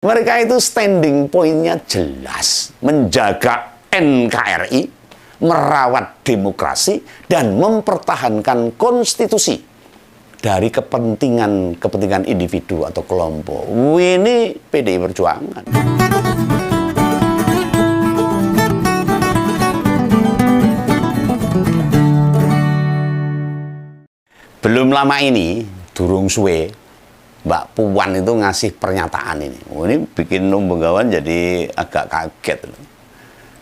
Mereka itu standing point-nya jelas, menjaga NKRI, merawat demokrasi, dan mempertahankan konstitusi dari kepentingan individu atau kelompok. Ini PDI Perjuangan. Belum lama ini, durung suwe, Mbak Puan itu ngasih pernyataan ini. Ini bikin Om Begawan jadi agak kaget.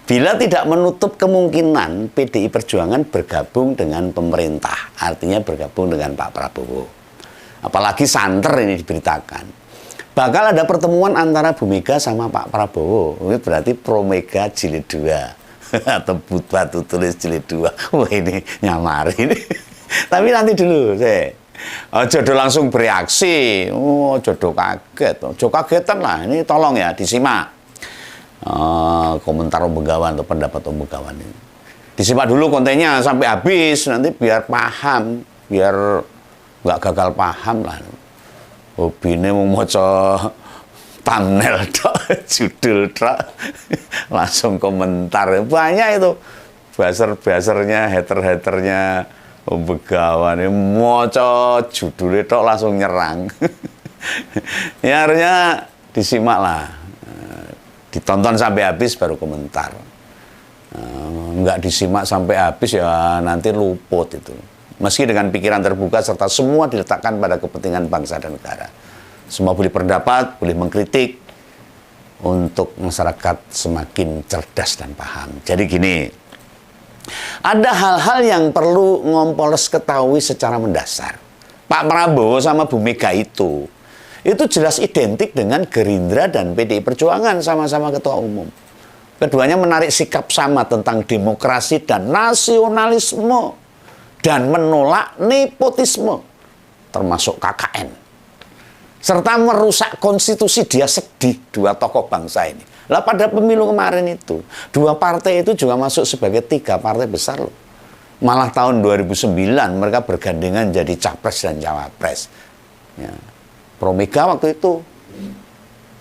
Bila tidak menutup kemungkinan PDI Perjuangan bergabung dengan pemerintah, artinya bergabung dengan Pak Prabowo. Apalagi santer ini diberitakan. Bakal ada pertemuan antara Bu Mega sama Pak Prabowo. Ini berarti Pro Mega jilid 2 atau batu tulis jilid 2. Wah, ini nyamar ini. Tapi nanti dulu, jodoh langsung bereaksi. Oh, jodoh kaget. Jodoh kagetan lah. Ini tolong ya disimak komentar Om Begawan atau pendapat Om Begawan ini. Disimak dulu kontennya sampai habis, nanti biar paham, biar nggak gagal paham lah. Hobinya mau moco thumbnail judul langsung komentar. Banyak itu baser-basernya, hater-haternya Om Begawan ini moco judulnya tok langsung nyerang. Ya harusnya disimak lah, ditonton sampai habis baru komentar. Nggak disimak sampai habis ya nanti luput itu. Meski dengan pikiran terbuka serta semua diletakkan pada kepentingan bangsa dan negara. Semua boleh berpendapat, boleh mengkritik untuk masyarakat semakin cerdas dan paham. Jadi gini, ada hal-hal yang perlu Ngompoles ketahui secara mendasar. Pak Prabowo sama Bu Mega itu jelas identik dengan Gerindra dan PDI Perjuangan, sama-sama ketua umum. Keduanya menarik sikap sama tentang demokrasi dan nasionalisme dan menolak nepotisme, termasuk KKN. Serta merusak konstitusi. Dia sedih dua tokoh bangsa ini. Lah pada pemilu kemarin itu, dua partai itu juga masuk sebagai 3 partai besar loh. Malah tahun 2009 mereka bergandengan jadi capres dan cawapres. Ya. Pro Mega waktu itu.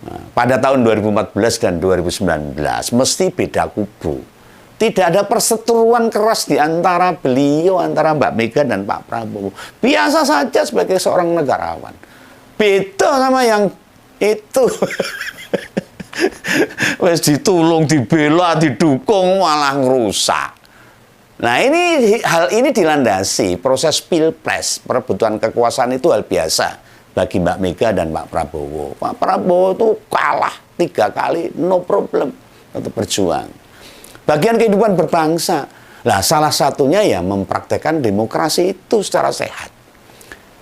Nah, pada tahun 2014 dan 2019 mesti beda kubu. Tidak ada perseteruan keras di antara beliau, antara Mbak Mega dan Pak Prabowo. Biasa saja sebagai seorang negarawan. Beda sama yang itu. Wes ditulung, dibela, didukung, malah ngerusak. Nah, hal ini dilandasi proses pilpres, perebutan kekuasaan itu hal biasa bagi Mbak Mega dan Pak Prabowo. Pak Prabowo itu kalah 3 kali, no problem, tetap berjuang. Bagian kehidupan berbangsa. Lah, salah satunya ya mempraktekkan demokrasi itu secara sehat.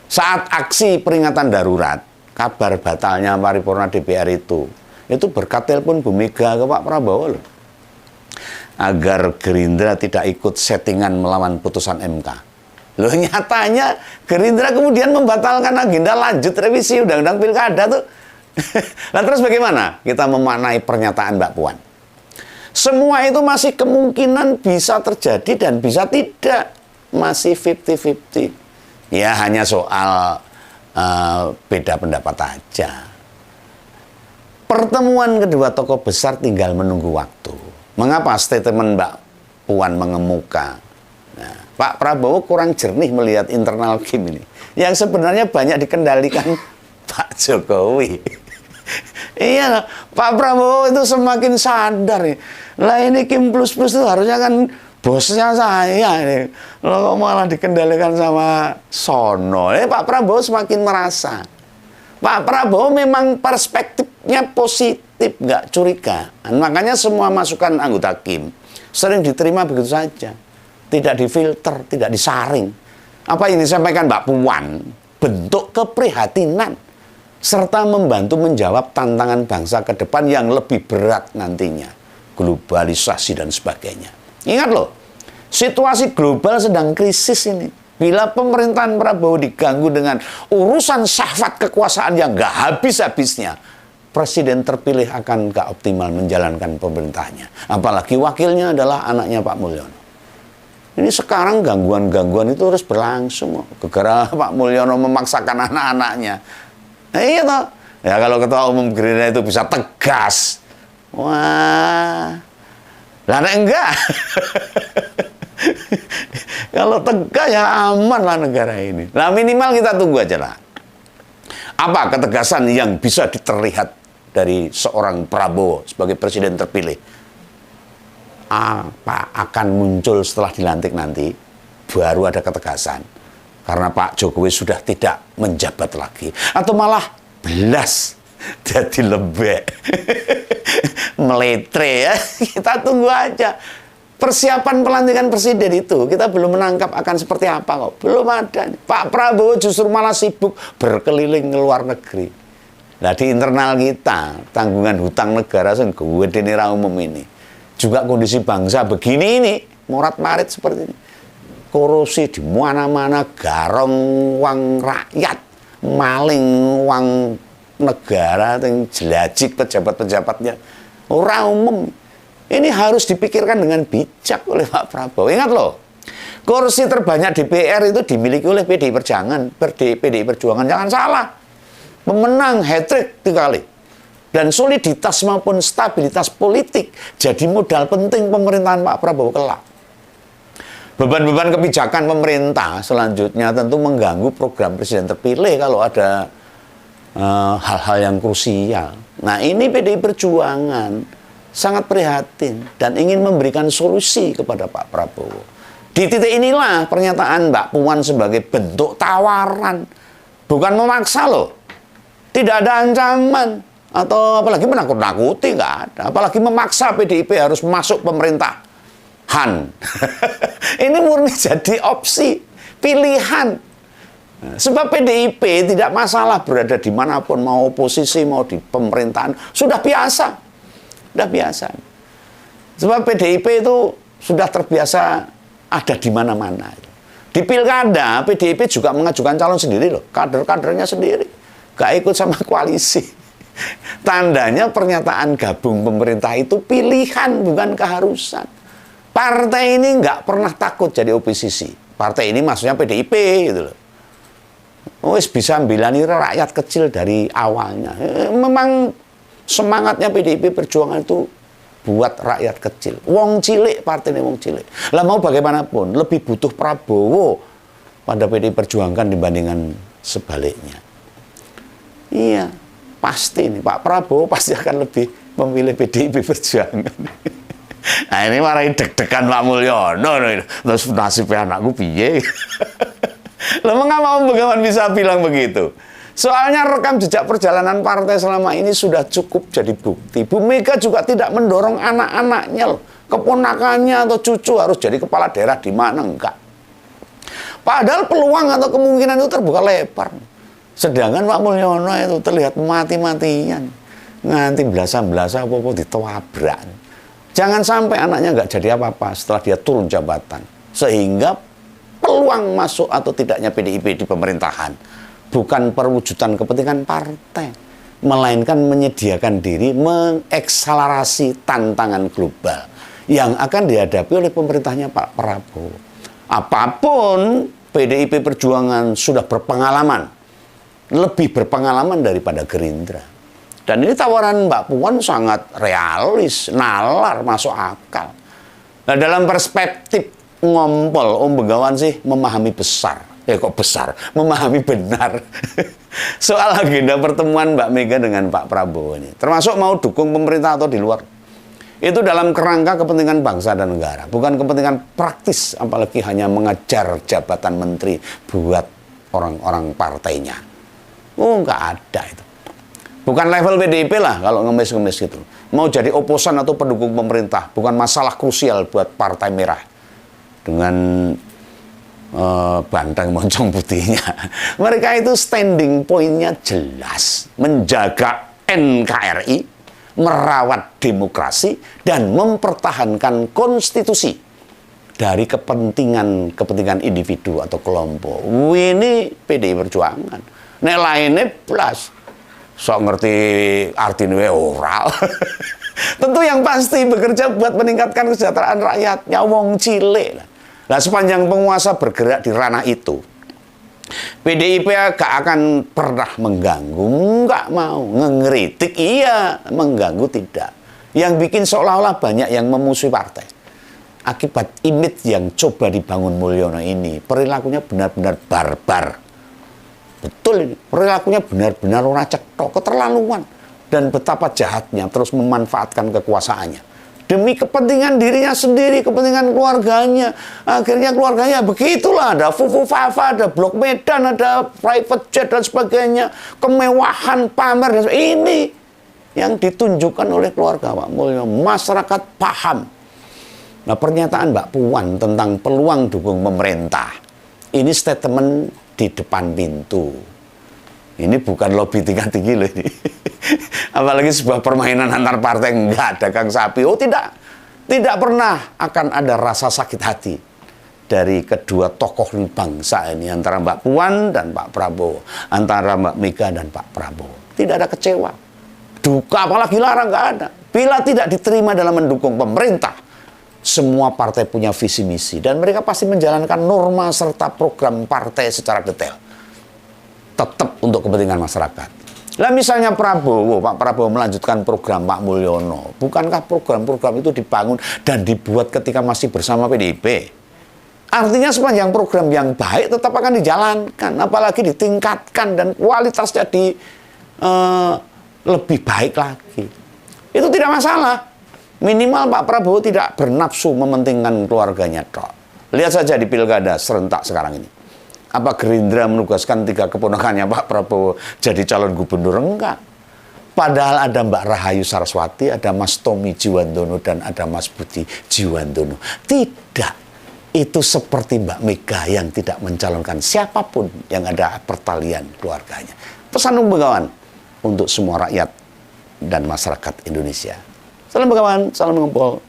Saat aksi peringatan darurat, kabar batalnya paripurna DPR itu berkat telepon Bu Mega ke Pak Prabowo loh. Agar Gerindra tidak ikut settingan melawan putusan MK. Loh, nyatanya Gerindra kemudian membatalkan agenda lanjut revisi Undang-Undang Pilkada tuh. Nah, terus bagaimana kita memaknai pernyataan Mbak Puan? Semua itu masih kemungkinan bisa terjadi dan bisa tidak. Masih 50-50. Ya hanya soal beda pendapat aja. Pertemuan kedua tokoh besar tinggal menunggu waktu. Mengapa statement Mbak Puan mengemuka? Nah, Pak Prabowo kurang jernih melihat internal Kim ini, yang sebenarnya banyak dikendalikan Pak Jokowi. Iya, Pak Prabowo itu semakin sadar nih. Lah ini Kim plus-plus itu harusnya kan bosnya saya nih. Loh, kok malah dikendalikan sama Sono. Pak Prabowo semakin merasa. Pak Prabowo memang perspektifnya positif, nggak curiga. Makanya semua masukan anggota Kim sering diterima begitu saja. Tidak difilter, tidak disaring. Apa yang disampaikan Mbak Puan bentuk keprihatinan serta membantu menjawab tantangan bangsa ke depan yang lebih berat nantinya. Globalisasi dan sebagainya. Ingat loh, situasi global sedang krisis ini. Bila pemerintahan Prabowo diganggu dengan urusan syahwat kekuasaan yang nggak habis-habisnya, presiden terpilih akan nggak optimal menjalankan pemerintahnya. Apalagi wakilnya adalah anaknya Pak Mulyono. Ini sekarang gangguan-gangguan itu terus berlangsung. Gara-gara Pak Mulyono memaksakan anak-anaknya. Nah, iya toh. Ya kalau ketua umum Gerindra itu bisa tegas, wah, lah nek enggak. Kalau tegas ya aman lah negara ini. Nah minimal kita tunggu aja lah. Apa ketegasan yang bisa terlihat dari seorang Prabowo sebagai presiden terpilih? Apa akan muncul setelah dilantik nanti? Baru ada ketegasan. Karena Pak Jokowi sudah tidak menjabat lagi. Atau malah belas jadi lebek. Meletre ya. Kita tunggu aja. Persiapan pelantikan presiden itu kita belum menangkap akan seperti apa kok. Belum ada. Pak Prabowo justru malah sibuk berkeliling ke luar negeri. Nah di internal kita, tanggungan hutang negara yang gede umum ini. Juga kondisi bangsa begini ini, morat-marit seperti ini. Korupsi di mana-mana, garong uang rakyat, maling uang negara, yang jelajik pejabat-pejabatnya. Orang umum. Ini harus dipikirkan dengan bijak oleh Pak Prabowo. Ingat loh, kursi terbanyak DPR itu dimiliki oleh PDI Perjuangan. Jangan salah. Memenang hat-trick 3 kali. Dan soliditas maupun stabilitas politik jadi modal penting pemerintahan Pak Prabowo kelak. Beban-beban kebijakan pemerintah selanjutnya tentu mengganggu program presiden terpilih kalau ada hal-hal yang krusial. Nah ini PDI Perjuangan sangat prihatin dan ingin memberikan solusi kepada Pak Prabowo. Di titik inilah pernyataan Mbak Puan sebagai bentuk tawaran. Bukan memaksa loh. Tidak ada ancaman. Atau apalagi menakut-nakuti, nggak ada. Apalagi memaksa PDIP harus masuk pemerintahan. Ini murni jadi opsi, pilihan. Sebab PDIP tidak masalah berada dimanapun, mau oposisi, mau di pemerintahan. Sudah biasa. Sudah biasa. Sebab PDIP itu sudah terbiasa ada di mana-mana. Di pilkada, PDIP juga mengajukan calon sendiri loh. Kader-kadernya sendiri. Gak ikut sama koalisi. Tandanya pernyataan gabung pemerintah itu pilihan, bukan keharusan. Partai ini nggak pernah takut jadi oposisi. Partai ini maksudnya PDIP gitu loh. Wis bisa bilani rakyat kecil dari awalnya. Memang semangatnya PDIP Perjuangan itu buat rakyat kecil. Wong cilik, partai ini wong cilik. Lah mau bagaimanapun, lebih butuh Prabowo pada PDIP Perjuangan dibandingkan sebaliknya. Iya, pasti nih Pak Prabowo pasti akan lebih memilih PDIP Perjuangan. Nah ini marahin deg-degan Pak Mulyono. Terus nasibnya anakku piye? Lah mengapa Om Begawan bisa bilang begitu? Soalnya rekam jejak perjalanan partai selama ini sudah cukup jadi bukti. Bu Mega juga tidak mendorong anak-anaknya loh. Keponakannya atau cucu harus jadi kepala daerah di mana, enggak. Padahal peluang atau kemungkinan itu terbuka lebar. Sedangkan Pak Mulyono itu terlihat mati-matian. Nganti belasan-belasan apa-apa ditawabrak. Jangan sampai anaknya nggak jadi apa-apa setelah dia turun jabatan. Sehingga peluang masuk atau tidaknya PDIP di pemerintahan bukan perwujudan kepentingan partai, melainkan menyediakan diri mengekselerasi tantangan global yang akan dihadapi oleh pemerintahnya Pak Prabowo. Apapun, PDIP Perjuangan sudah berpengalaman, lebih berpengalaman daripada Gerindra. Dan ini tawaran Mbak Puan sangat realis, nalar, masuk akal. Nah, dalam perspektif ngompol, Om Begawan sih memahami besar. Kok besar? Memahami benar. Soal agenda pertemuan Mbak Mega dengan Pak Prabowo ini. Termasuk mau dukung pemerintah atau di luar. Itu dalam kerangka kepentingan bangsa dan negara. Bukan kepentingan praktis, apalagi hanya mengejar jabatan menteri buat orang-orang partainya. Oh, nggak ada itu. Bukan level PDIP lah kalau ngemis-ngemis gitu. Mau jadi oposan atau pendukung pemerintah. Bukan masalah krusial buat Partai Merah. Dengan banteng moncong putihnya. Mereka itu standing point-nya jelas. Menjaga NKRI, merawat demokrasi, dan mempertahankan konstitusi dari kepentingan individu atau kelompok. Ini PDI Perjuangan. Nek lainnya plus. Sok ngerti artinya oral. Tentu yang pasti bekerja buat meningkatkan kesejahteraan rakyatnya, wong cilik. Nah, sepanjang penguasa bergerak di ranah itu, PDIP gak akan pernah mengganggu, nggak mau. Ngeritik iya, mengganggu tidak. Yang bikin seolah-olah banyak yang memusuhi partai. Akibat image yang coba dibangun Mulyono ini, perilakunya benar-benar barbar. Betul ini, perilakunya benar-benar ora cetha, keterlaluan. Dan betapa jahatnya terus memanfaatkan kekuasaannya. Demi kepentingan dirinya sendiri, kepentingan keluarganya. Akhirnya keluarganya begitulah, ada Fufu Fafa, ada Blok Medan, ada private jet dan sebagainya. Kemewahan, pamer, dan sebagainya. Ini yang ditunjukkan oleh keluarga Pak Mulyono. Masyarakat paham. Nah, pernyataan Mbak Puan tentang peluang dukung pemerintah, ini statement di depan pintu. Ini bukan lobby tingkat tinggi loh ini. Apalagi sebuah permainan antar partai, enggak dagang sapi. Oh tidak, tidak pernah akan ada rasa sakit hati dari kedua tokoh bangsa ini, antara Mbak Puan dan Pak Prabowo, antara Mbak Mega dan Pak Prabowo. Tidak ada kecewa, duka apalagi larang, nggak ada. Bila tidak diterima dalam mendukung pemerintah, semua partai punya visi misi dan mereka pasti menjalankan norma serta program partai secara detail, tetap untuk kepentingan masyarakat. Lah misalnya Pak Prabowo melanjutkan program Pak Mulyono, bukankah program-program itu dibangun dan dibuat ketika masih bersama PDIP? Artinya sepanjang program yang baik tetap akan dijalankan, apalagi ditingkatkan dan kualitasnya lebih baik lagi. Itu tidak masalah. Minimal Pak Prabowo tidak bernafsu mementingkan keluarganya tok. Lihat saja di pilkada serentak sekarang ini. Apa Gerindra menugaskan 3 keponakannya Pak Prabowo jadi calon gubernur? Enggak. Padahal ada Mbak Rahayu Saraswati, ada Mas Tommy Jiwandono, dan ada Mas Budi Jiwandono. Tidak. Itu seperti Mbak Mega yang tidak mencalonkan siapapun yang ada pertalian keluarganya. Pesan Begawan untuk semua rakyat dan masyarakat Indonesia. Salam Begawan, salam mengumpul.